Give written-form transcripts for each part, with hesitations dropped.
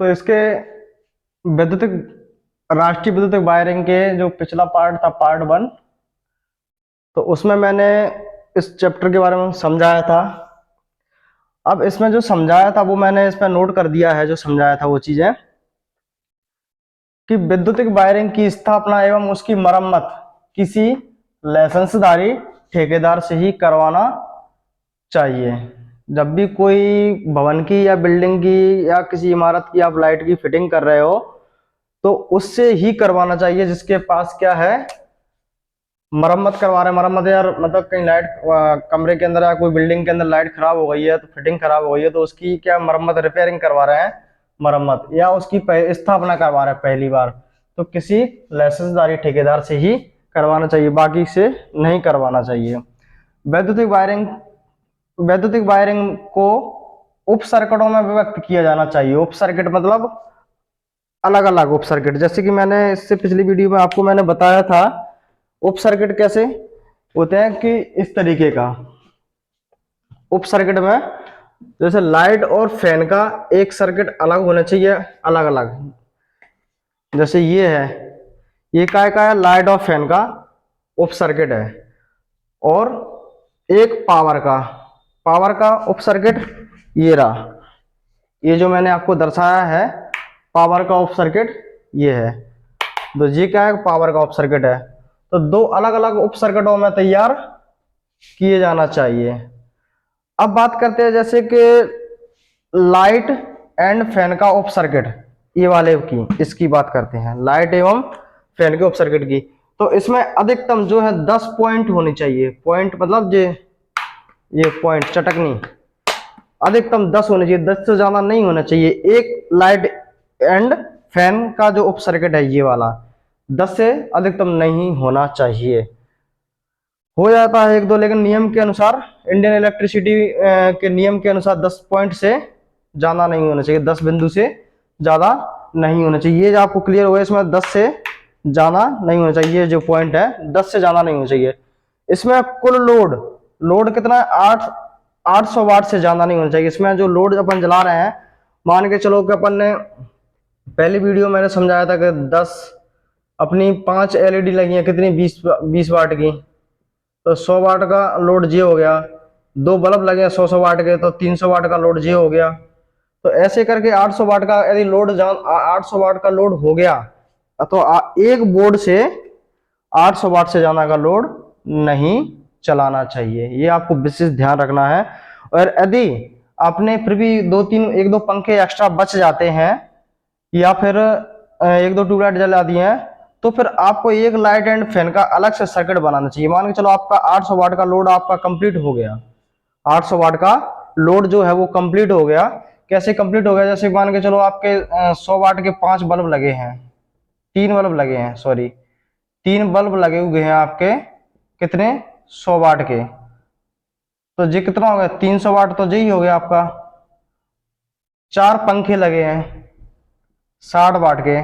तो इसके विद्युतिक राष्ट्रीय विद्युतिक वायरिंग के जो पिछला पार्ट था, पार्ट 1, तो उसमें मैंने इस चैप्टर के बारे में समझाया था। अब इसमें जो समझाया था वो मैंने इसमें नोट कर दिया है, जो समझाया था वो चीजें, कि विद्युतिक वायरिंग की स्थापना एवं उसकी मरम्मत किसी लाइसेंसधारी ठेकेदार से ही करवाना चाहिए। जब भी कोई भवन की या बिल्डिंग की या किसी इमारत की आप लाइट की फिटिंग कर रहे हो तो उससे ही करवाना चाहिए जिसके पास क्या है, मरम्मत करवा रहे हैं। मरम्मत यार मतलब कहीं लाइट कमरे के अंदर या कोई बिल्डिंग के अंदर लाइट खराब हो गई है, तो फिटिंग खराब हो गई है, तो उसकी क्या मरम्मत, रिपेयरिंग करवा रहे हैं, मरम्मत, या उसकी स्थापना करवा रहे हैं पहली बार, तो किसी लाइसेंसधारी ठेकेदार से ही करवाना चाहिए, बाकी से नहीं करवाना चाहिए। वैद्युतिक वायरिंग, वैद्युतिक वायरिंग को उप सर्किटों में विभक्त किया जाना चाहिए। उप सर्किट मतलब अलग अलग उप सर्किट, जैसे कि मैंने इससे पिछली वीडियो में आपको मैंने बताया था उप सर्किट कैसे होते हैं, कि इस तरीके का उप सर्किट में जैसे लाइट और फैन का एक सर्किट अलग होना चाहिए, अलग अलग। जैसे ये है, ये काय का है, लाइट और फैन का उप सर्किट है। और एक पावर का उप सर्किट ये रहा, ये जो मैंने आपको दर्शाया है पावर का उप सर्किट ये है। तो ये क्या है, पावर का उप सर्किट है। तो दो अलग अलग उप सर्किटों में तैयार किए जाना चाहिए। अब बात करते हैं जैसे कि लाइट एंड फैन का उप सर्किट, ये वाले की, इसकी बात करते हैं, लाइट एवं फैन के उप सर्किट की। तो इसमें अधिकतम जो है 10 पॉइंट होनी चाहिए। पॉइंट मतलब ये पॉइंट चटकनी अधिकतम 10 होनी चाहिए, 10 से ज्यादा नहीं होना चाहिए। एक लाइट एंड फैन का जो उप सर्किट है ये वाला 10 से अधिकतम नहीं होना चाहिए। हो जाता है एक दो, लेकिन नियम के अनुसार, इंडियन इलेक्ट्रिसिटी के नियम के अनुसार 10 पॉइंट से ज्यादा नहीं होना चाहिए, 10 बिंदु से ज्यादा नहीं होना चाहिए। ये जो आपको क्लियर हुआ, इसमें 10 से ज्यादा नहीं होना चाहिए, जो पॉइंट है 10 से ज्यादा नहीं होना चाहिए। इसमें कुल लोड कितना है, 800 वाट से ज्यादा नहीं होना चाहिए। इसमें जो लोड अपन जला रहे हैं, मान के चलो कि अपन ने पहली वीडियो मैंने समझाया था कि 10 अपनी 5 एलईडी लगी है, कितनी, 20 वाट की, तो 100 वाट का लोड ये हो गया। दो बल्ब लगे 100 वाट के, तो 300 वाट का लोड ये हो गया। तो ऐसे करके 800 वाट का यदि लोड 800 वाट का लोड हो गया, तो एक बोर्ड से 800 वाट से ज्यादा का लोड नहीं चलाना चाहिए। ये आपको विशेष ध्यान रखना है। और यदि आपने फिर भी एक दो पंखे एक्स्ट्रा बच जाते हैं, या फिर एक दो ट्यूबलाइट जला दी हैं, तो फिर आपको एक लाइट एंड फैन का अलग से सर्किट बनाना चाहिए। मान के चलो आपका 800 वाट का लोड आपका कंप्लीट हो गया, 800 वाट का लोड जो है वो कंप्लीट हो गया। कैसे कंप्लीट हो गया, जैसे मान के चलो आपके 100 वाट के 5 बल्ब लगे हैं, 3 बल्ब लगे हैं, सॉरी 3 बल्ब लगे हुए हैं आपके, कितने, 100 वाट के। तो ये कितना हो गया, 300 वाट, तो यही हो गया आपका। 4 पंखे लगे हैं 60 वाट के,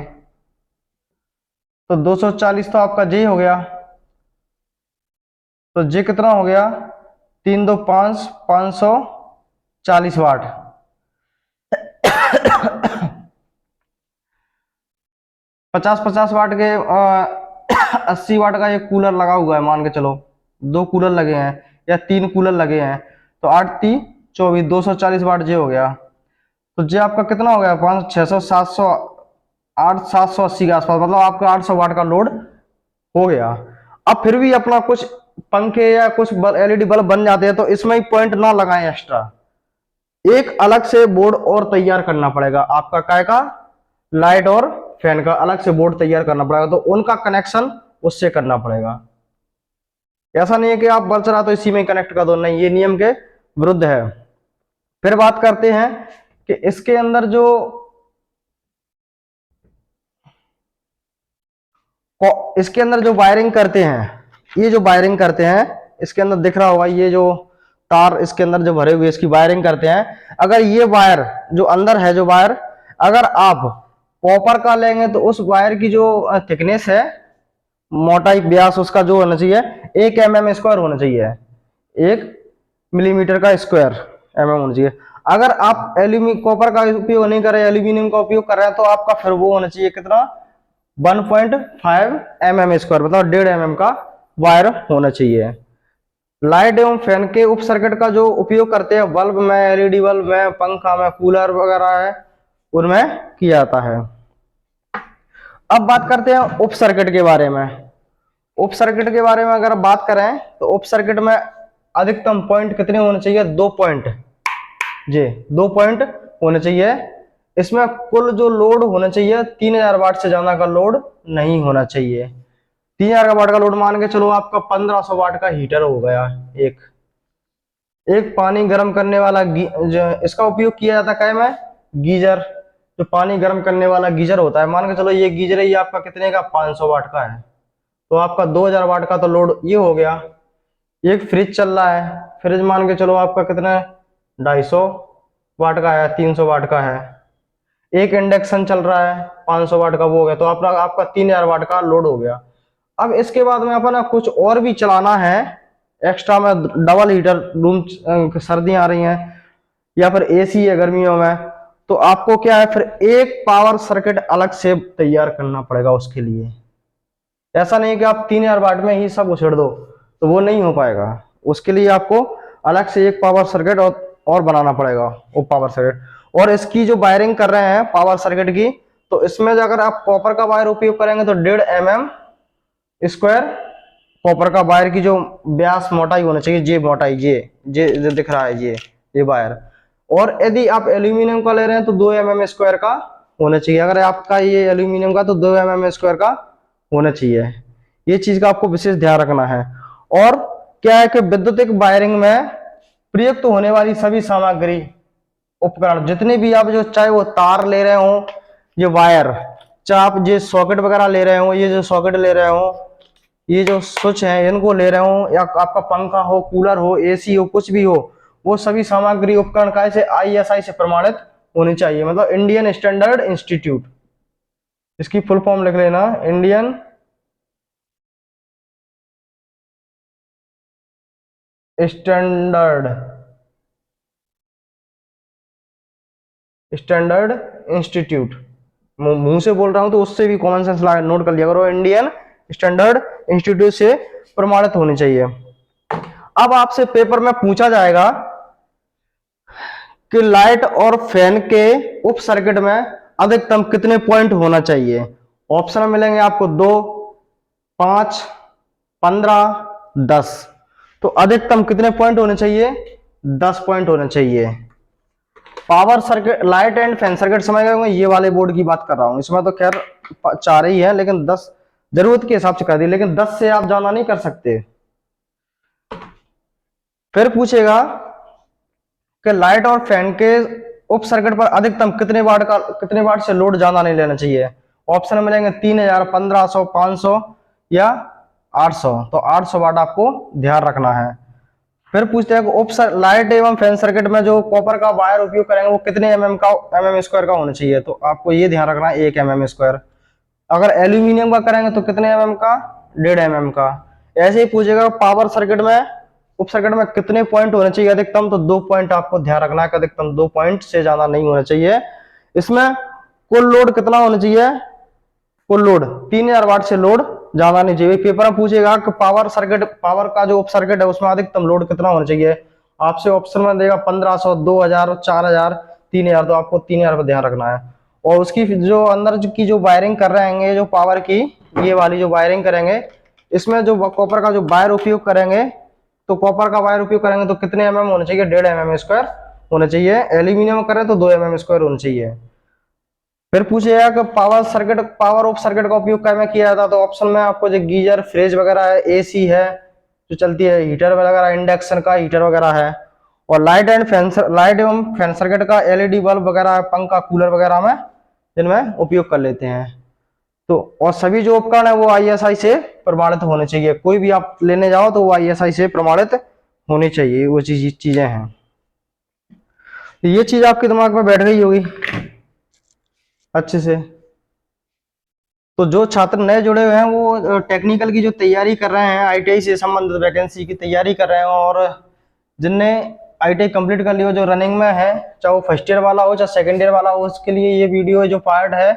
तो 240 तो आपका यही हो गया। तो ये कितना हो गया, 3 2 5, 540 वाट। 50 वाट के 80 वाट का एक कूलर लगा हुआ है, मान के चलो 2 कूलर लगे हैं या 3 कूलर लगे हैं, तो 8 3 24, 240 वाट ये हो गया। तो ये आपका कितना हो गया, 5 600 700 8 780 के आसपास, मतलब आपका 800 वाट का लोड हो गया। अब फिर भी अपना कुछ पंखे या कुछ एलईडी बल्ब बन जाते हैं, तो इसमें ही पॉइंट ना लगाएं एक्स्ट्रा, एक अलग से बोर्ड और तैयार करना पड़ेगा आपका, काय का, लाइट और फैन का अलग से बोर्ड तैयार करना पड़ेगा। तो उनका कनेक्शन उससे करना पड़ेगा। ऐसा नहीं है कि आप बल्ब चला तो इसी में कनेक्ट कर दो, नहीं, ये नियम के विरुद्ध है। फिर बात करते हैं कि इसके अंदर जो वायरिंग करते हैं, ये जो वायरिंग करते हैं, इसके अंदर दिख रहा होगा ये जो तार इसके अंदर जो भरे हुए, इसकी वायरिंग करते हैं। अगर ये वायर जो अंदर है, जो वायर अगर आप कॉपर का लेंगे, तो उस वायर की जो थिकनेस है, मोटाई, व्यास उसका जो होना चाहिए 1 mm स्क्वायर होना चाहिए, 1 मिलीमीटर का स्क्वायर mm होना चाहिए। अगर आप एल्यूमिनियम कॉपर का उपयोग नहीं कर रहे, एल्यूमिनियम का उपयोग कर रहे हैं, तो आपका फिर वो होना चाहिए कितना, 1.5 mm², मतलब 1.5 mm का वायर होना चाहिए। लाइट एवं फैन के उप सर्किट का जो उपयोग करते हैं बल्ब में, एलईडी बल्ब में, पंखा में, कूलर वगैरह है, उनमें किया जाता है। अब बात करते हैं उप सर्किट के बारे में। उप सर्किट के बारे में अगर बात करें तो उप सर्किट में अधिकतम पॉइंट कितने होने चाहिए, 2 पॉइंट, जी 2 पॉइंट होने चाहिए। इसमें कुल जो लोड होना चाहिए 3000 वाट से ज्यादा का लोड नहीं होना चाहिए। 3000 वाट का लोड मान के चलो, आपका 1500 वाट का हीटर हो गया। एक एक पानी गर्म करने वाला जो इसका उपयोग किया जाता है क्या में, गीजर, जो पानी गर्म करने वाला गीजर होता है, मान के चलो ये गीजर है, ये आपका कितने का, 500 वाट का है, तो आपका 2000 वाट का तो लोड ये हो गया। एक फ्रिज चल रहा है, फ्रिज मान के चलो आपका कितना है, 250 वाट का है, 300 वाट का है। एक इंडक्शन चल रहा है 500 वाट का, वो हो गया, तो आपका 3000 वाट का लोड हो गया। अब इसके बाद में अपना कुछ और भी चलाना है एक्स्ट्रा में, डबल हीटर, रूम सर्दियां आ रही हैं या फिर एसी है गर्मियों में, तो आपको क्या है, फिर एक पावर सर्किट अलग से तैयार करना पड़ेगा उसके लिए। ऐसा नहीं कि आप 3000 वाट में ही सब उछेड़ दो, तो वो नहीं हो पाएगा। उसके लिए आपको अलग से एक पावर सर्किट और बनाना पड़ेगा, वो पावर सर्किट। और इसकी जो वायरिंग कर रहे हैं पावर सर्किट की, तो इसमें जो अगर आप कॉपर का वायर उपयोग करेंगे तो 1.5 mm² कॉपर का वायर की जो व्यास मोटाई होना चाहिए, ये मोटाई, ये जो दिख रहा है, ये वायर। और यदि आप एल्यूमिनियम का ले रहे हैं तो 2 mm² का होना चाहिए। अगर आपका ये एल्यूमिनियम का तो 2 mm² का होना चाहिए। ये चीज का आपको विशेष ध्यान रखना है। और क्या है कि विद्युतिक वायरिंग में प्रयुक्त होने वाली सभी सामग्री, उपकरण जितने भी आप, जो चाहे वो तार ले रहे हो, ये वायर, चाहे आप ये सॉकेट वगैरह ले रहे हो, ये जो सॉकेट ले रहे हो, ये जो स्विच है इनको ले रहे हो, या आपका पंखा हो, कूलर हो, एसी हो, कुछ भी हो, वो सभी सामग्री उपकरण का से ISI से प्रमाणित होनी चाहिए, मतलब इंडियन स्टैंडर्ड इंस्टीट्यूट। इसकी फुल फॉर्म लिख लेना, इंडियन स्टैंडर्ड इंस्टीट्यूट। मुंह से बोल रहा हूं तो उससे भी कॉमन सेंस नोट कर लिया करो, इंडियन स्टैंडर्ड इंस्टीट्यूट से प्रमाणित होनी चाहिए। अब आपसे पेपर में पूछा जाएगा कि लाइट और फैन के उप सर्किट में अधिकतम कितने पॉइंट होना चाहिए। ऑप्शन मिलेंगे आपको 2, 5, 15, 10। तो अधिकतम कितने पॉइंट होने चाहिए, 10 पॉइंट होने चाहिए। Power circuit, light and fan circuit समझ गए होंगे, ये वाले बोर्ड की बात कर रहा हूं। इसमें तो खैर 4 ही है, लेकिन 10 जरूरत के हिसाब से कर दी, लेकिन 10 से आप ज्यादा नहीं कर सकते। फिर पूछेगा कि लाइट और फैन के उप सर्किट पर अधिकतम कितने वाट से लोड ज्यादा नहीं लेना चाहिए। ऑप्शन मिलेंगे 3000, 1500, 500 या 800। तो 800 वाट आपको ध्यान रखना है। फिर पूछते हैं कि लाइट एवं फैन सर्किट में जो कॉपर का वायर उपयोग करेंगे वो कितने mm² का होना चाहिए। तो आपको ये ध्यान रखना है, 1 mm²। अगर एल्यूमिनियम का करेंगे तो कितने mm का, 1.5 mm का। ऐसे ही पूछेगा पावर सर्किट में, उप सर्किट में कितने पॉइंट होने चाहिए अधिकतम, तो 2 पॉइंट आपको ध्यान रखना है कि अधिकतम 2 पॉइंट से ज्यादा नहीं होना चाहिए। इसमें कुल लोड कितना होना चाहिए, कुल लोड 3000 वाट से लोड ज्यादा नहीं चाहिए। पेपर में पूछेगा कि पावर का जो उप सर्किट है उसमें अधिकतम लोड कितना होना चाहिए। आपसे ऑप्शन में देगा 1500, 2000, 4000, 3000। तो आपको 3000 पर ध्यान रखना है। और उसकी जो अंदर की जो वायरिंग कर रहे हैं, जो पावर की ये वाली जो वायरिंग करेंगे, इसमें जो कॉपर का जो वायर उपयोग करेंगे, तो कॉपर का वायर उपयोग करेंगे तो कितने mm होने चाहिए, 1.5 mm² होने चाहिए। एल्यूमिनियम करें तो 2 mm² होना चाहिए। फिर पूछेगा कि पावर ऑफ सर्किट का उपयोग क्या में किया जाता है। तो ऑप्शन में आपको जो गीजर, फ्रिज वगैरह है, एसी है जो चलती है, हीटर वगैरह, इंडक्शन का हीटर वगैरह है। और लाइट एवं फैन सर्किट का एलईडी बल्ब वगैरह, पंखा, कूलर वगैरह में जिनमें उपयोग कर लेते हैं। तो और सभी जो उपकरण है वो ISI से प्रमाणित होने चाहिए। कोई भी आप लेने जाओ तो वो ISI से प्रमाणित होनी चाहिए, वो चीजें हैं। ये चीज आपके दिमाग में बैठ गई होगी अच्छे से। तो जो छात्र नए जुड़े हुए हैं वो टेक्निकल की जो तैयारी कर रहे हैं, ITI से संबंधित वैकेंसी की तैयारी कर रहे हैं, और जिनने आईटीआई कंप्लीट कर लियो, जो रनिंग में है, चाहे वो फर्स्ट ईयर वाला हो चाहे सेकंड ईयर वाला हो, उसके लिए ये वीडियो जो पार्ट है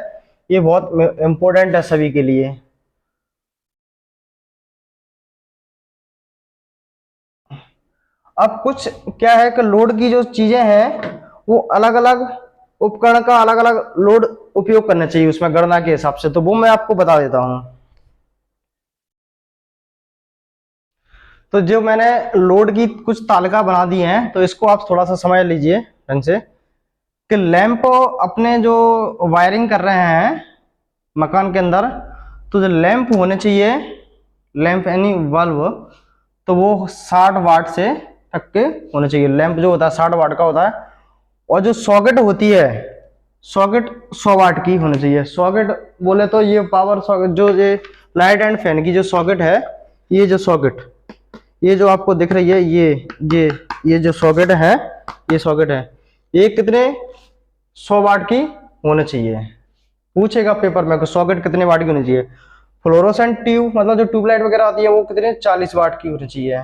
ये बहुत इम्पोर्टेंट है सभी के लिए। अब कुछ क्या है कि लोड की जो चीजें हैं वो अलग अलग उपकरण का अलग अलग लोड उपयोग करना चाहिए उसमें गणना के हिसाब से, तो वो मैं आपको बता देता हूं। तो जो मैंने लोड की कुछ तालिका बना दी हैं, तो इसको आप थोड़ा सा समझ लीजिए ढंग से कि लैंप अपने जो वायरिंग कर रहे हैं मकान के अंदर, तो जो लैंप होने चाहिए, लैंप यानी बल्ब, तो वो 60 वाट से तक के होने चाहिए। लैंप जो होता है 60 वाट का होता है, और जो सॉकेट होती है, सॉकेट 100 वाट की होनी चाहिए। सॉकेट बोले तो ये पावर सॉकेट, जो ये लाइट एंड फैन की जो सॉकेट है, ये जो सॉकेट, ये जो आपको दिख रही है, ये जो सॉकेट है, ये सॉकेट है, ये कितने 100 वाट की होनी चाहिए। पूछेगा पेपर में सॉकेट कितने वाट की होनी चाहिए। फ्लोरोसेंट ट्यूब मतलब जो ट्यूबलाइट वगैरह आती है वो कितने 40 वाट की होनी चाहिए।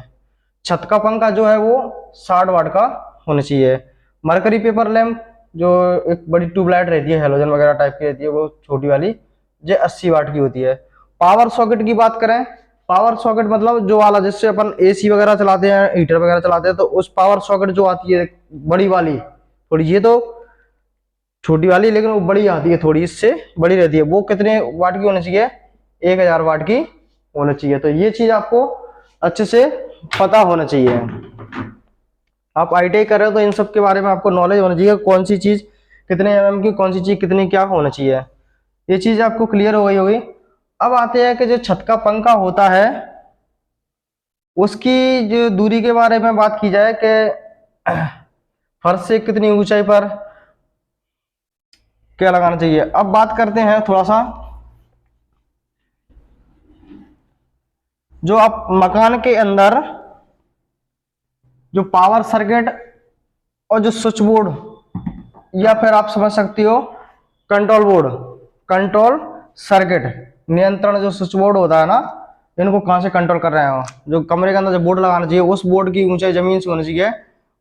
छत का पंखा जो है वो 60 वाट का होना चाहिए। मरकरी पेपर लैंप जो एक बड़ी ट्यूबलाइट रहती है, हेलोजन वगैरह टाइप की रहती है, वो छोटी वाली जो 80 वाट की होती है। पावर सॉकेट की बात करें, पावर सॉकेट मतलब जो वाला जिससे अपन एसी वगैरह चलाते हैं, हीटर वगैरह चलाते हैं, तो उस पावर सॉकेट जो आती है बड़ी वाली, थोड़ी ये तो छोटी वाली लेकिन वो बड़ी आती है, थोड़ी इससे बड़ी रहती है, वो कितने वाट की होनी चाहिए, 1000 वाट की होनी चाहिए। तो ये चीज आपको अच्छे से पता होना चाहिए। आप आईटीआई कर रहे हो तो इन सब के बारे में आपको नॉलेज होना चाहिए, कौन सी चीज कितने एमएम की, कौन सी चीज कितनी क्या होना चाहिए, ये चीज आपको क्लियर हो गई होगी। अब आते हैं कि जो छत का पंखा होता है उसकी जो दूरी के बारे में बात की जाए कि फर्श से कितनी ऊंचाई पर क्या लगाना चाहिए। अब बात करते हैं थोड़ा सा, जो आप मकान के अंदर जो पावर सर्किट और जो स्विच बोर्ड, या फिर आप समझ सकती हो कंट्रोल बोर्ड, कंट्रोल सर्किट, नियंत्रण जो स्विच बोर्ड होता है ना, इनको कहां से कंट्रोल कर रहे हो, जो कमरे के अंदर जो बोर्ड लगाना चाहिए उस बोर्ड की ऊंचाई जमीन से होनी चाहिए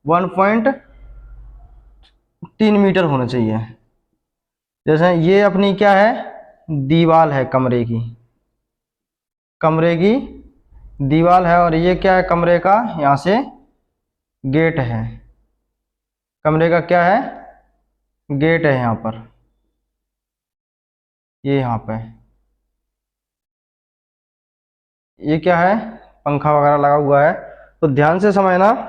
1.3 मीटर होना चाहिए। जैसे ये अपनी क्या है, दीवार है कमरे की, कमरे की दीवार है, और ये क्या है, कमरे का यहां से गेट है, कमरे का क्या है, गेट है यहां पर, ये यहां पे ये क्या है, पंखा वगैरह लगा हुआ है। तो ध्यान से समझना,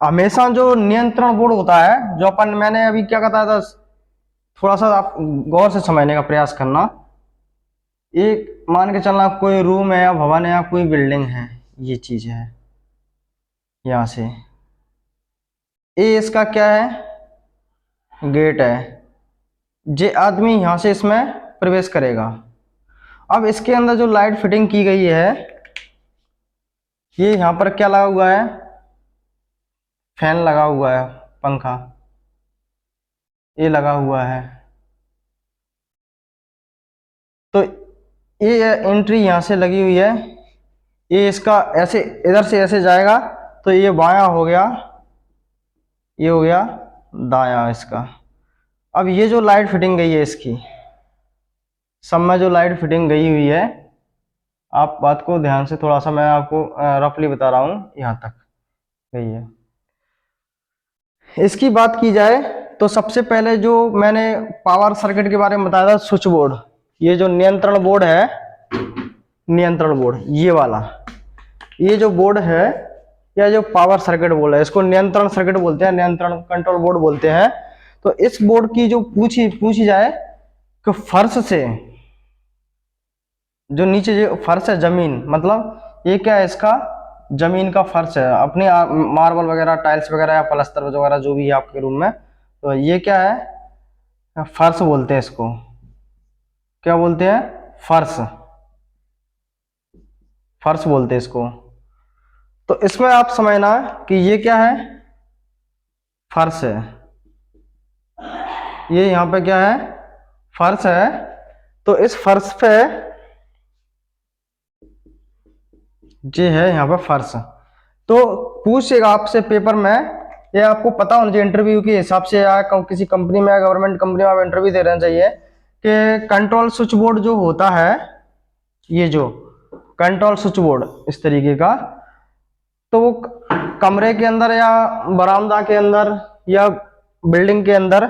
हमेशा जो नियंत्रण बोर्ड होता है, जो अपन मैंने अभी क्या बताया था, थोड़ा सा आप गौर से समझने का प्रयास करना। एक मान के चलना कोई रूम है या भवन है या कोई बिल्डिंग है, ये चीज है यहां से, ये इसका क्या है, गेट है, जे आदमी यहां से इसमें प्रवेश करेगा। अब इसके अंदर जो लाइट फिटिंग की गई है, ये यहां पर क्या लगा हुआ है, फैन लगा हुआ है, पंखा ये लगा हुआ है। तो ये एंट्री यहां से लगी हुई है, ये इसका ऐसे इधर से ऐसे जाएगा, तो ये बायां हो गया, ये हो गया दायां इसका। अब ये जो लाइट फिटिंग गई है इसकी, सब में जो लाइट फिटिंग गई हुई है, आप बात को ध्यान से, थोड़ा सा मैं आपको रफली बता रहा हूं, यहां तक गई है। इसकी बात की जाए तो सबसे पहले जो मैंने पावर सर्किट के बारे में बताया था, स्विच बोर्ड, ये जो नियंत्रण बोर्ड है, नियंत्रण बोर्ड ये वाला, ये जो बोर्ड है या जो पावर सर्किट बोर्ड है, इसको नियंत्रण सर्किट बोलते हैं, नियंत्रण कंट्रोल बोर्ड बोलते हैं। तो इस बोर्ड की जो पूछी जाए कि फर्श से जो नीचे जो फर्श है, जमीन मतलब ये क्या है, इसका जमीन का फर्श है, अपने मार्बल वगैरह टाइल्स वगैरह या प्लास्टर वगैरह जो भी है आपके रूम में, तो ये क्या है, फर्श बोलते हैं इसको, क्या बोलते हैं, फर्श, फर्श बोलते हैं इसको। तो इसमें आप समझना कि ये क्या है, फर्श है, ये यहां पे क्या है, फर्श है। तो इस फर्श पे ये है यहां पे फर्श, तो पूछेगा आपसे पेपर में, ये आपको पता होना चाहिए इंटरव्यू के हिसाब से, या किसी कंपनी में, गवर्नमेंट कंपनी में आप इंटरव्यू दे रहना चाहिए कि कंट्रोल स्विच बोर्ड जो होता है, ये जो कंट्रोल स्विच बोर्ड इस तरीके का, तो वो कमरे के अंदर या बरामदा के अंदर या बिल्डिंग के अंदर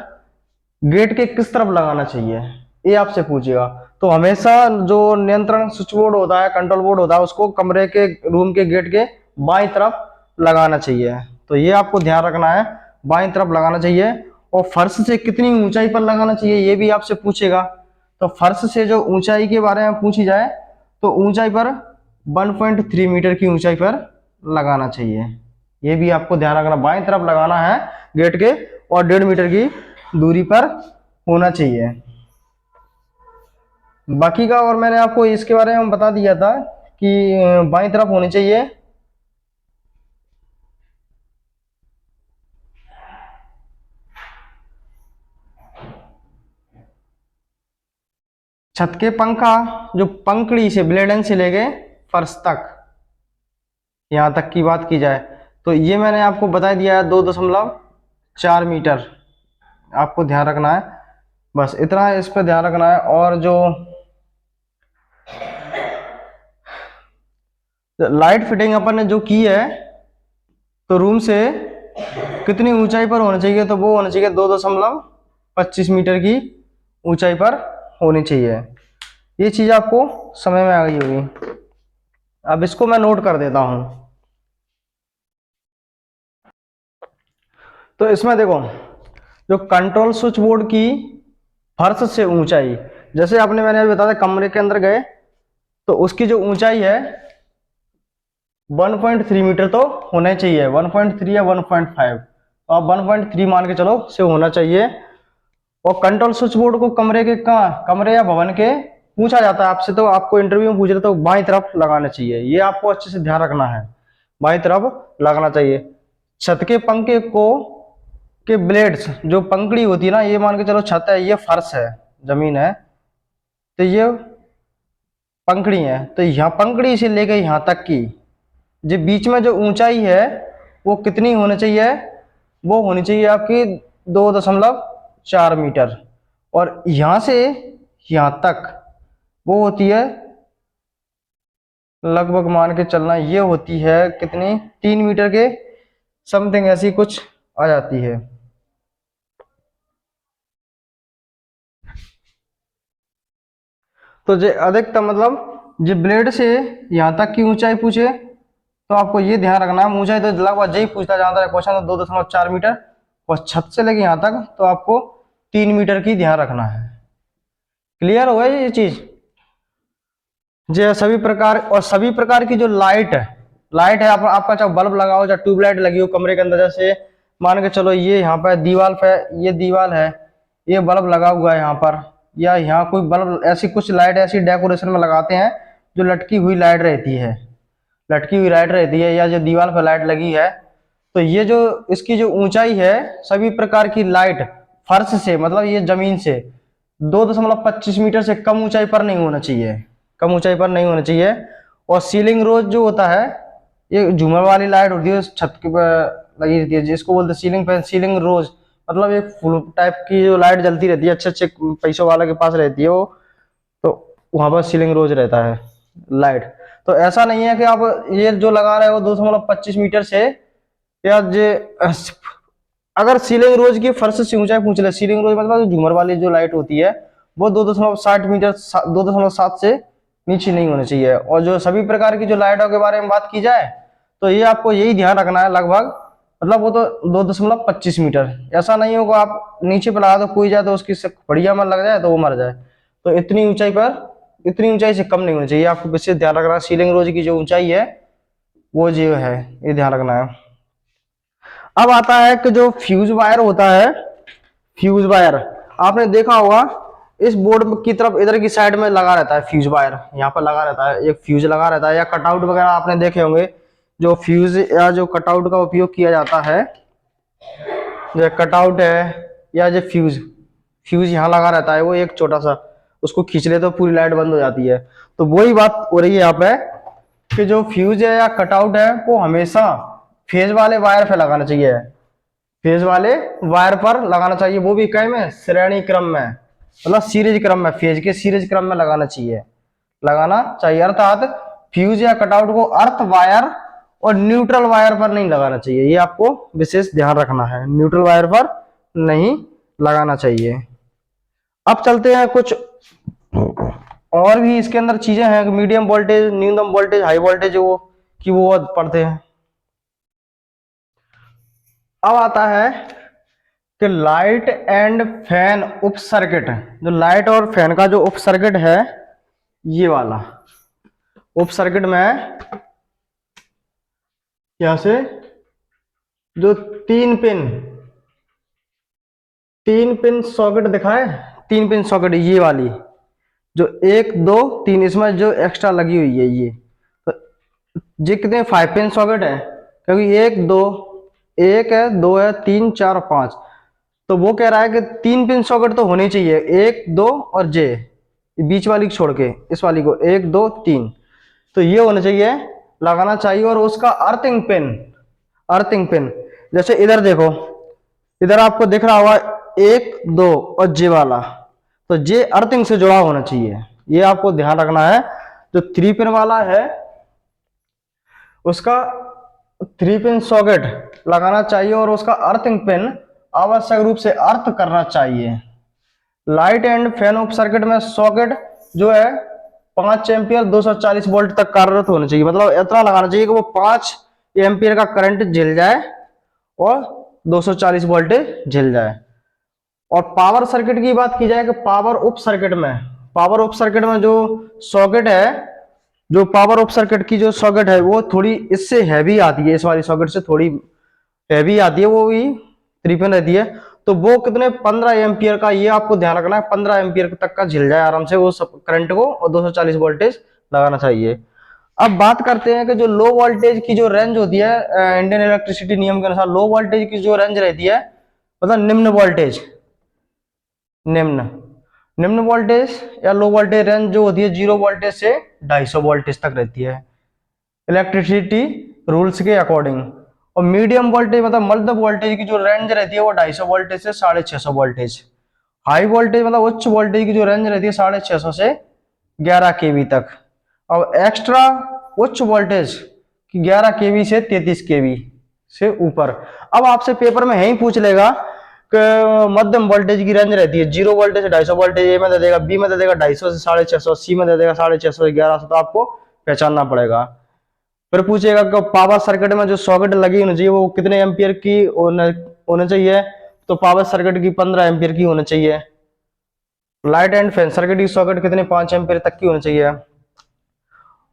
गेट के किस तरफ लगाना चाहिए, ये आपसे पूछेगा। तो हमेशा जो नियंत्रण स्विच बोर्ड होता है, कंट्रोल बोर्ड होता है, उसको कमरे के, रूम के गेट के बाईं तरफ लगाना चाहिए। तो ये आपको ध्यान रखना है, बाईं तरफ लगाना चाहिए। और फर्श से कितनी ऊंचाई पर लगाना चाहिए ये भी आपसे पूछेगा। तो फर्श से जो ऊंचाई के बारे में पूछी जाए तो ऊंचाई पर 1.3 मीटर की ऊंचाई पर लगाना चाहिए। ये भी आपको ध्यान रखना, बाईं तरफ लगाना है गेट के, और 1.5 मीटर की दूरी पर होना चाहिए। बाकी का और मैंने आपको इसके बारे में बता दिया था कि बाईं तरफ होनी चाहिए। छत के पंखा जो पंखड़ी से, ब्लेड एंड से लेके फर्श तक, यहां तक की बात की जाए तो ये मैंने आपको बता दिया है 2.4 मीटर। आपको ध्यान रखना है, बस इतना इस पर ध्यान रखना है। और जो लाइट फिटिंग अपन ने जो की है, तो रूम से कितनी ऊंचाई पर होना चाहिए, तो वो होना चाहिए 2.25 मीटर की ऊंचाई पर होनी चाहिए। ये चीज आपको समझ में आ गई होगी। अब इसको मैं नोट कर देता हूं। तो इसमें देखो, जो कंट्रोल स्विच बोर्ड की फर्श से ऊंचाई, जैसे आपने, मैंने अभी बताया कमरे के अंदर गए तो उसकी जो ऊंचाई है 1.3 मीटर तो होना ही चाहिए, 1.3 या 1.5, तो आप 1.3 मान के चलो से होना चाहिए। और कंट्रोल स्विच बोर्ड को कमरे के, कहाँ, कमरे या भवन के पूछा जाता है आपसे, तो आपको इंटरव्यू में पूछ रहे तो बाईं तरफ लगाना चाहिए। ये आपको अच्छे से ध्यान रखना है, बाईं तरफ लगाना चाहिए। छत के पंखे को के ब्लेड्स, जो पंखड़ी होती है ना, ये मान के चलो छत है, ये फर्श है, जमीन है, तो ये पंखड़ी है। तो यहाँ पंखड़ी से लेके यहाँ तक की जो बीच में जो ऊंचाई है वो कितनी होनी चाहिए, वो होनी चाहिए आपकी 2.4 मीटर। और यहां से यहां तक वो होती है, लगभग मान के चलना, ये होती है कितनी, 3 मीटर के समथिंग ऐसी कुछ आ जाती है। तो जो अधिकतम मतलब जो ब्लेड से यहां तक की ऊंचाई पूछे तो आपको ये ध्यान रखना है, ऊंचाई तो लगभग यही पूछता जाता है क्वेश्चन, तो 2.4 मीटर, और छत से लेके यहाँ तक तो आपको 3 मीटर की ध्यान रखना है। क्लियर होगा ये चीज। जो सभी प्रकार, और सभी प्रकार की जो लाइट है, आपका चाहे बल्ब लगा हो, चाहे ट्यूबलाइट लगी हो कमरे के अंदर, जैसे मान के चलो ये यहाँ पर दीवार पे, ये दीवार है, ये बल्ब लगा हुआ है यहाँ पर, या यहाँ कोई बल्ब, ऐसी कुछ लाइट ऐसी डेकोरेशन में लगाते हैं जो लटकी हुई लाइट रहती है, या जो दीवार पर लाइट लगी है, तो ये जो इसकी जो ऊंचाई है, सभी प्रकार की लाइट फर्श से, मतलब ये जमीन से 2.25 मीटर से कम ऊंचाई पर नहीं होना चाहिए, कम ऊंचाई पर नहीं होना चाहिए। और सीलिंग रोज जो होता है, ये झूमर वाली लाइट होती है, छत के पर लगी रहती है, जिसको बोलते हैं सीलिंग फैन, सीलिंग रोज, मतलब एक फुल टाइप की जो लाइट जलती रहती है, अच्छे अच्छे पैसों वाले के पास रहती है वो, तो वहां पर सीलिंग रोज रहता है लाइट। तो ऐसा नहीं है कि आप ये जो लगा रहे हो 2.25 मीटर से, या जे अगर सीलिंग रोज की फर्श से ऊंचाई पूछ ले, सीलिंग रोज मतलब झूमर वाली जो लाइट होती है वो 2.60 मीटर, 2.7 से नीचे नहीं होनी चाहिए। और जो सभी प्रकार की जो लाइटों के बारे में बात की जाए तो ये आपको यही ध्यान रखना है, लगभग मतलब वो तो 2.25 मीटर, ऐसा नहीं होगा आप नीचे पे लगा दो, कोई जाए तो उसकी बढ़िया में लग जाए तो वो मर जाए। तो इतनी ऊंचाई पर, इतनी ऊंचाई से कम नहीं होनी चाहिए, आपको विशेष ध्यान रखना है। सीलिंग रोज की जो ऊंचाई है वो जो है, ये ध्यान रखना है। अब आता है कि जो फ्यूज वायर होता है, फ्यूज वायर आपने देखा होगा इस बोर्ड की तरफ इधर की साइड में लगा रहता है फ्यूज वायर, यहाँ पर लगा रहता है, एक फ्यूज लगा रहता है, या कटआउट वगैरह आपने देखे होंगे, जो फ्यूज या जो कटआउट का उपयोग किया जाता है, जो कटआउट है या जो फ्यूज, फ्यूज यहाँ लगा रहता है, वो एक छोटा सा, उसको खींच ले तो पूरी लाइट बंद हो जाती है। तो वही बात हो रही है यहाँ पे कि जो फ्यूज है या कटआउट है वो हमेशा फेज वाले वायर पे लगाना चाहिए, फेज वाले वायर पर लगाना चाहिए, वो भी कै में, श्रेणी क्रम में, मतलब सीरीज क्रम में, फेज के सीरीज क्रम में लगाना चाहिए। अर्थात फ्यूज या कटआउट को अर्थ वायर और न्यूट्रल वायर पर नहीं लगाना चाहिए, ये आपको विशेष ध्यान रखना है, न्यूट्रल वायर पर नहीं लगाना चाहिए। अब चलते हैं कुछ और भी इसके अंदर चीजें हैं, मीडियम वोल्टेज, न्यूनतम वोल्टेज, हाई वोल्टेज वो पढ़ते हैं। अब आता है कि लाइट एंड फैन उप सर्किट, जो लाइट और फैन का जो उप सर्किट है, ये वाला उप सर्किट में यहां से जो तीन पिन सॉकेट दिखाए, तीन पिन सॉकेट, ये वाली जो 1 2 3 इसमें जो एक्स्ट्रा लगी हुई है, ये कितने 5 पिन सॉकेट है, क्योंकि 1 है, 2 है, 3 4 5, तो वो कह रहा है कि 3 पिन सॉकेट तो होनी चाहिए, 1 2 और जे, बीच वाली छोड़ के इस वाली को 1 2 3, तो ये होना चाहिए, लगाना चाहिए। और उसका अर्थिंग पिन जैसे इधर देखो, इधर आपको दिख रहा होगा 1 2 और जे वाला, तो जे अर्थिंग से जुड़ा होना चाहिए, ये आपको ध्यान रखना है। जो 3 पिन वाला है उसका 3 पिन सॉकेट लगाना चाहिए और उसका अर्थिंग पिन आवश्यक रूप से अर्थ करना चाहिए। लाइट एंड फैन उप सर्किट में सॉकेट जो है 5 एम्पियर 240 वोल्ट तक कार्यरत होना चाहिए, मतलब इतना लगाना चाहिए कि वो 5 एम्पियर का करंट झेल जाए और 240 वोल्टेज झेल जाए। और पावर सर्किट की बात की जाए कि पावर उप सर्किट में जो सॉकेट है, जो पावर उप सर्किट की जो सॉकेट है वो थोड़ी इससे हैवी आती है, इस वाली सॉकेट से थोड़ी हैवी आती है, वो भी 3 पिन रहती है, तो वो कितने 15 एम्पियर का, ये आपको ध्यान रखना है, 15 एम्पियर तक का झेल जाए आराम से वो करंट को, और 240 वोल्टेज लगाना चाहिए। अब बात करते हैं कि जो लो वोल्टेज की जो रेंज होती है, इंडियन इलेक्ट्रिसिटी नियम के अनुसार लो वोल्टेज की जो रेंज रहती है, मतलब निम्न वोल्टेज या लो वोल्टेज रेंज जो होती है 0 वोल्टेज से 250 वोल्टेज तक रहती है इलेक्ट्रिसिटी रूल्स के अकॉर्डिंग। और मीडियम वोल्टेज मतलब मध्यम वोल्टेज की जो रेंज रहती है वो 250 वोल्टेज से 650 वोल्टेज। हाई वोल्टेज मतलब उच्च वोल्टेज की जो रेंज रहती है 650 से 11 केवी तक। और एक्स्ट्रा उच्च वोल्टेज की 11 केवी से 33 केवी से ऊपर। अब आपसे पेपर में यही पूछ लेगा कि मध्यम वोल्टेज की रेंज रहती है 0 वोल्टेज से 250 वोल्टेज, ए में दे देगा, बी में दे देगा 250 से 650, सी में दे देगा 650 से 1100, तो आपको पहचानना पड़ेगा। फिर पूछेगा कि पावर सर्किट में जो सॉकेट लगी होनी चाहिए वो कितने एम्पियर की होना चाहिए, तो पावर सर्किट की 15 एम्पियर की होनी चाहिए। लाइट एंड फैन सर्किट की सॉकेट कितने 5 एम्पियर तक की होनी चाहिए।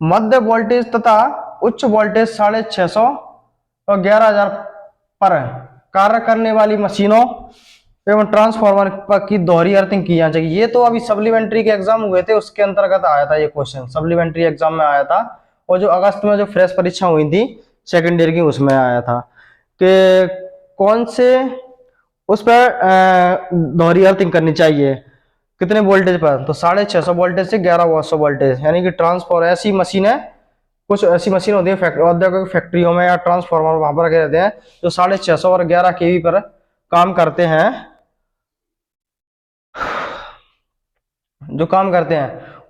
मध्य वोल्टेज तथा उच्च वोल्टेज 650 और 11,000 पर कार्य करने वाली मशीनों एवं ट्रांसफार्मर की दोहरी अर्थिंग की जानी चाहिए। ये तो अभी सप्लीमेंट्री के एग्जाम हुए थे उसके अंतर्गत आया था, ये क्वेश्चन सप्लीमेंट्री एग्जाम में आया था, और जो अगस्त में जो फ्रेश परीक्षा हुई थी सेकेंड ईयर की उसमें आया था कि कौन से उस पर दोहरी अर्थिंग करनी चाहिए, कितने वोल्टेज पर, तो 650 वोल्टेज से 1100 वोल्टेज, यानी कि ट्रांसफार्मर ऐसी मशीन है, कुछ ऐसी मशीन होती है औद्योगिक फैक्ट्रियों में या ट्रांसफार्मर वहां पर रखे रहते हैं जो 650 और 11 केवी पर काम करते हैं,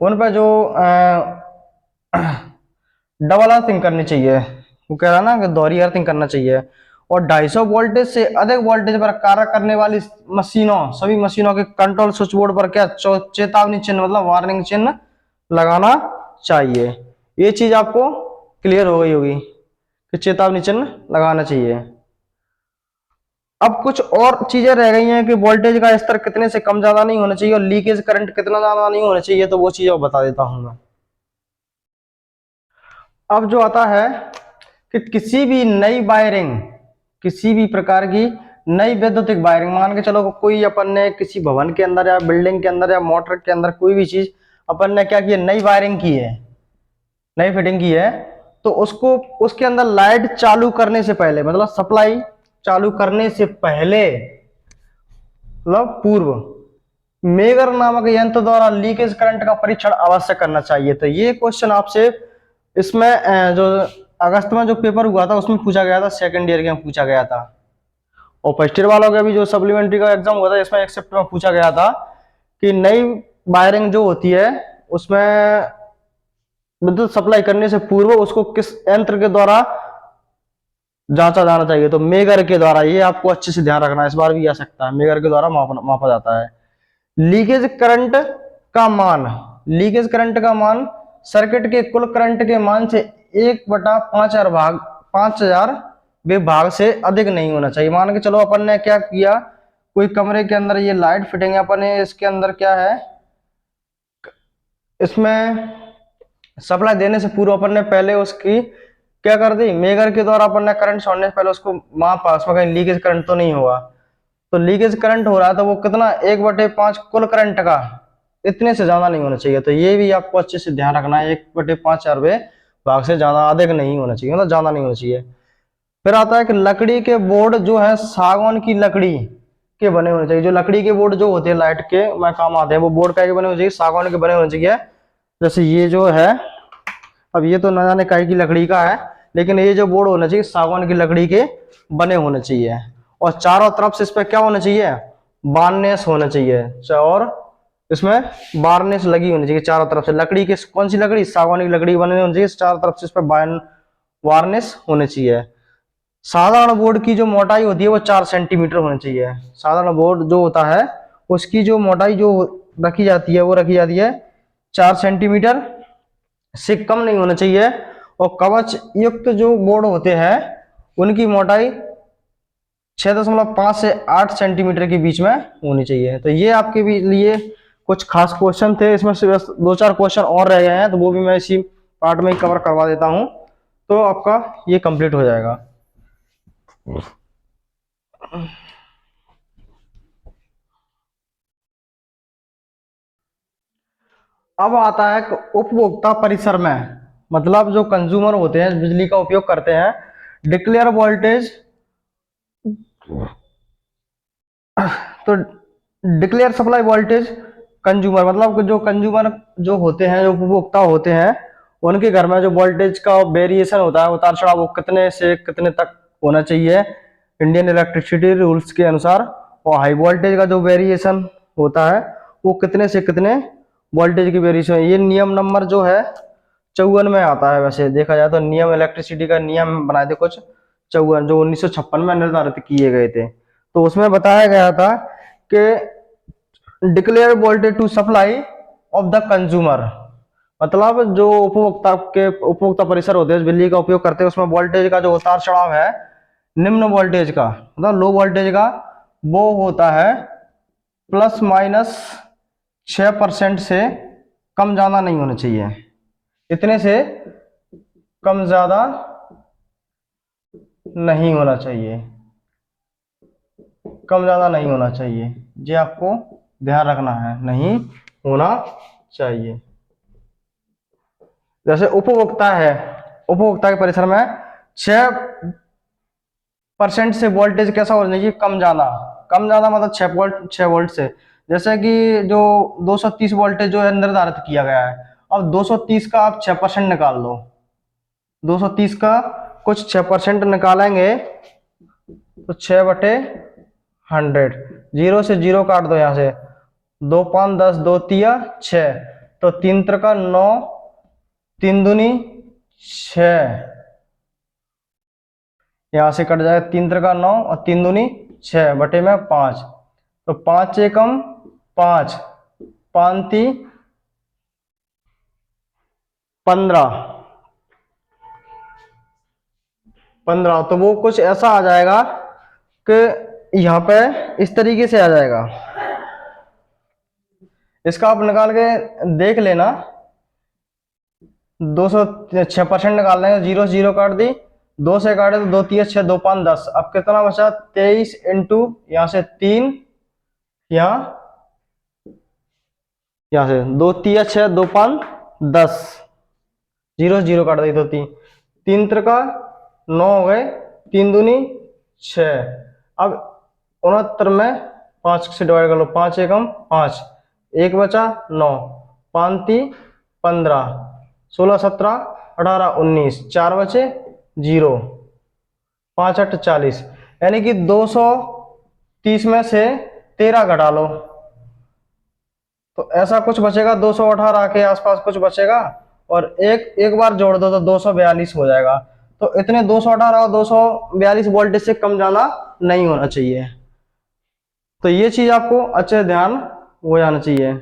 उन पर जो डबल अर्थिंग करनी चाहिए, वो कह रहा ना कि दोहरी अर्थिंग करना चाहिए। और 250 वोल्टेज से अधिक वोल्टेज पर कार्य करने वाली मशीनों, सभी मशीनों के कंट्रोल स्विच बोर्ड पर क्या चेतावनी चिन्ह मतलब वार्निंग चिन्ह लगाना चाहिए। ये चीज आपको क्लियर हो गई होगी कि चेतावनी चिन्ह लगाना चाहिए। अब कुछ और चीजें रह गई हैं कि वोल्टेज का स्तर कितने से कम ज्यादा नहीं होना चाहिए और लीकेज करंट कितना ज्यादा नहीं होना चाहिए, तो वो चीजें बता देता हूं मैं। अब जो आता है कि किसी भी नई वायरिंग, किसी भी प्रकार की नई वैद्युतिक वायरिंग, मान के चलो कोई अपन ने किसी भवन के अंदर या बिल्डिंग के अंदर या मोटर के अंदर कोई भी चीज अपन ने क्या किया, नई वायरिंग की है, नई फिटिंग की है, तो उसको उसके अंदर लाइट चालू करने से पहले मतलब सप्लाई चालू करने से पहले मतलब पूर्व मेगर नामक यंत्र द्वारा लीकेज करंट का परीक्षण अवश्य करना चाहिए। तो ये क्वेश्चन आपसे इसमें जो अगस्त में जो पेपर हुआ था उसमें पूछा गया था, सेकंड ईयर के में पूछा गया था। और फर्स्ट ईयर वालों का भी जो सप्लीमेंट्री का एग्जाम हुआ था इसमें एक शिफ्ट में पूछा गया था कि नई वायरिंग जो होती है उसमें विद्युत सप्लाई करने से पूर्व उसको किस यंत्र के द्वारा जांचा जाना चाहिए। तो मेगर के द्वारा, ये आपको अच्छे से ध्यान रखना है, इस बार भी आ सकता है, मेगर के द्वारा मापा जाता है। लीकेज करंट का मान, लीकेज करंट का मान सर्किट के कुल करंट के मान से 1/5000 भाग से अधिक नहीं होना चाहिए। मान के चलो अपन ने क्या किया, कोई कमरे के अंदर ये लाइट फिटिंग है, अपन ने इसके अंदर क्या है, इसमें सप्लाई देने से पूर्व अपन ने पहले उसकी क्या कर दी, मेगर के द्वारा अपन ने करंट छोड़ने से पहले उसको मापा, उसमें कहीं लीकेज करंट तो नहीं होगा। तो लीकेज करंट हो रहा है तो वो कितना, 1/5 कुल करंट का, इतने से ज्यादा नहीं होना चाहिए। तो ये भी आपको अच्छे से ध्यान रखना है, 1/5000 भाग से ज्यादा अधिक नहीं होना चाहिए, मतलब ज्यादा नहीं होना चाहिए। फिर आता है कि लकड़ी के बोर्ड जो है सागवान की लकड़ी के बने होने चाहिए। जो लकड़ी के बोर्ड जो होते हैं लाइट के में काम आते हैं, वो बोर्ड का बने होने चाहिए, सागवान के बने होने चाहिए। जैसे ये जो है, अब ये तो न जाने काहे की लकड़ी का है, लेकिन ये जो बोर्ड होना चाहिए सागवान की लकड़ी के बने होने चाहिए। और चारों तरफ से इस पे क्या होना चाहिए, बार्नेस होना चाहिए, और इसमें बार्नेस लगी होनी चाहिए चारों तरफ से। लकड़ी की कौन सी लकड़ी, सागवान की लकड़ी बने होनी चाहिए, चारों तरफ से इस पे वार्निश होने चाहिए। साधारण बोर्ड की जो मोटाई होती है वो 4 सेंटीमीटर होनी चाहिए। साधारण बोर्ड जो होता है उसकी जो मोटाई जो रखी जाती है वो रखी जाती है 4 सेंटीमीटर से कम नहीं होना चाहिए। और कवच युक्त जो बोर्ड होते हैं उनकी मोटाई 6.5 से 8 सेंटीमीटर के बीच में होनी चाहिए। तो ये आपके भी लिए कुछ खास क्वेश्चन थे, इसमें से बस 2-4 क्वेश्चन और रह गए हैं, तो वो भी मैं इसी पार्ट में ही कवर करवा देता हूं, तो आपका ये कंप्लीट हो जाएगा। अब आता है उपभोक्ता परिसर में, मतलब जो कंज्यूमर होते हैं बिजली का उपयोग करते हैं, डिक्लेयर वोल्टेज। तो डिक्लेयर सप्लाई वोल्टेज कंज्यूमर, मतलब जो कंज्यूमर जो होते हैं, जो उपभोक्ता होते हैं, उनके घर में जो वोल्टेज का वेरिएशन होता है, उतार चढ़ाव, वो कितने से कितने तक होना चाहिए इंडियन इलेक्ट्रिसिटी रूल्स के अनुसार। और हाई वोल्टेज का जो वेरिएशन होता है वो कितने से कितने वोल्टेज की वेरिएशन। ये नियम नंबर जो है 54 में आता है। वैसे देखा जाए तो नियम, इलेक्ट्रिसिटी का नियम बनाए थे कुछ 54, जो 1956 में निर्धारित किए गए थे। तो उसमें बताया गया था कि declare voltage to supply of the consumer, मतलब जो उपभोक्ता परिसर होते हैं बिजली का उपयोग करते हैं, उसमें वोल्टेज का जो उतार चढ़ाव है निम्न वोल्टेज का, मतलब लो वोल्टेज का, वो होता है ±6% से कम ज्यादा नहीं होना चाहिए। इतने से कम ज्यादा नहीं होना चाहिए, कम ज्यादा नहीं होना चाहिए, ये आपको ध्यान रखना है, नहीं होना चाहिए। जैसे उपभोक्ता है, उपभोक्ता के परिसर में 6% से वोल्टेज कैसा होना चाहिए, कम ज्यादा। कम ज्यादा मतलब 6 वोल्ट से, जैसे कि जो 230 वोल्टेज जो है निर्धारित किया गया है, अब 230 का आप 6% निकाल लो, 230 का कुछ 6% निकालेंगे तो 6/100, 0 से 0 काट दो, यहाँ से 2 5 10, 2 तिया 6, तो 3 त्रिका 9, 3 दूनी 6, यहाँ से कट जाएगा 3 त्रिका 9 और 3 दूनी 6 बटे में 5, तो 5 एकम 5, 5 ती 15, तो वो कुछ ऐसा आ जाएगा कि यहाँ पे इस तरीके से आ जाएगा। इसका आप निकाल के देख लेना, 206% निकाल लेंगे, 0 से 0 काट दी, 2 से काटे तो 2 3 6, 2 5 10, अब कितना बचा 23 इंटू यहाँ से 3, यहाँ से 2 3 6, 2 5 10, 0 से 0 काट दी तो 3, 3 त्रिका 9 हो गए, 3 दूनी 6, अब 69 में 5 से डिवाइड कर लो, 5 एकम 5, 1 बचा 9, 5 ती 15, 16 17 18 19, 4 बचे 0, 5 8 40, यानी कि 230 में से 13 घटा लो तो ऐसा कुछ बचेगा, 218 के आसपास कुछ बचेगा, और एक बार जोड़ दो तो 242 हो जाएगा। तो इतने 218 और 242 वोल्टेज से कम जाना नहीं होना चाहिए। तो ये चीज आपको अच्छे ध्यान हो जाना चाहिए।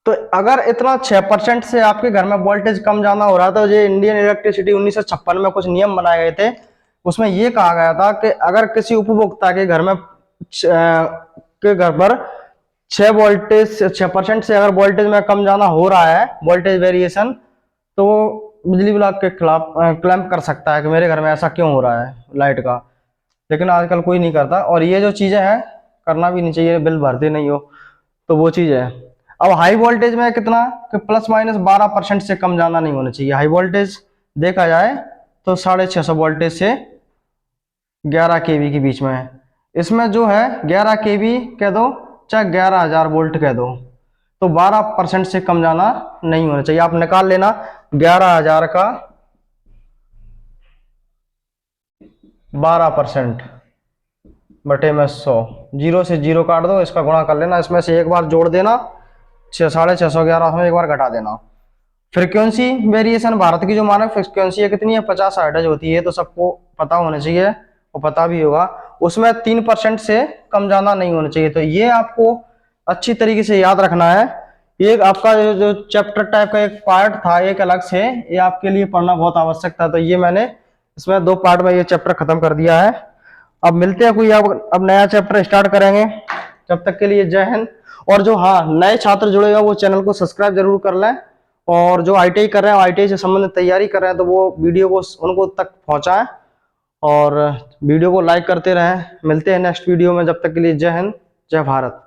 तो अगर इतना 6% से आपके घर में वोल्टेज कम जाना हो रहा था, जो इंडियन इलेक्ट्रिसिटी 1956 में कुछ नियम बनाए गए थे, उसमें यह कहा गया था कि अगर किसी उपभोक्ता के घर पर 6% से अगर वोल्टेज में कम जाना हो रहा है, वोल्टेज वेरिएशन, तो बिजली विभाग के खिलाफ क्लेम कर सकता है कि मेरे घर में ऐसा क्यों हो रहा है लाइट का। लेकिन आजकल कोई नहीं करता, और ये जो चीजें हैं करना भी नहीं चाहिए, बिल भरते नहीं हो तो वो चीज है। अब हाई वोल्टेज में कितना कि ±12% से कम जाना नहीं होना चाहिए। हाई वोल्टेज देखा जाए तो 650 वोल्टेज से 11 kV के बीच में है। इसमें जो है 11 kV कह दो चाहे 11,000 वोल्ट कह दो, तो 12% से कम जाना नहीं होना चाहिए। आप निकाल लेना 11,000 का 12% बटे में 100, 0 से 0 काट दो, इसका गुणा कर लेना, इसमें से एक बार जोड़ देना, 6,611 में एक बार घटा देना। फ्रीक्वेंसी वेरिएशन भारत की जो मानक फ्रीक्वेंसी है कितनी है, 50 हर्ट्ज होती है, तो सबको पता होना चाहिए और पता भी होगा। उसमें 3% से कम जाना नहीं होना चाहिए। तो ये आपको अच्छी तरीके से याद रखना है। एक आपका जो चैप्टर टाइप का एक पार्ट था एक अलग से, ये आपके लिए पढ़ना बहुत आवश्यक था, तो ये मैंने इसमें 2 पार्ट में ये चैप्टर खत्म कर दिया है। अब मिलते हैं कोई अब नया चैप्टर स्टार्ट करेंगे। जब तक के लिए जय हिंद। और जो नए छात्र जुड़ेगा वो चैनल को सब्सक्राइब जरूर कर लें, और जो ITI कर रहे हैं, ITI से संबंधित तैयारी कर रहे हैं, तो वो वीडियो को उनको तक पहुंचाएं और वीडियो को लाइक करते रहें। मिलते हैं नेक्स्ट वीडियो में, जब तक के लिए जय हिंद, जय भारत।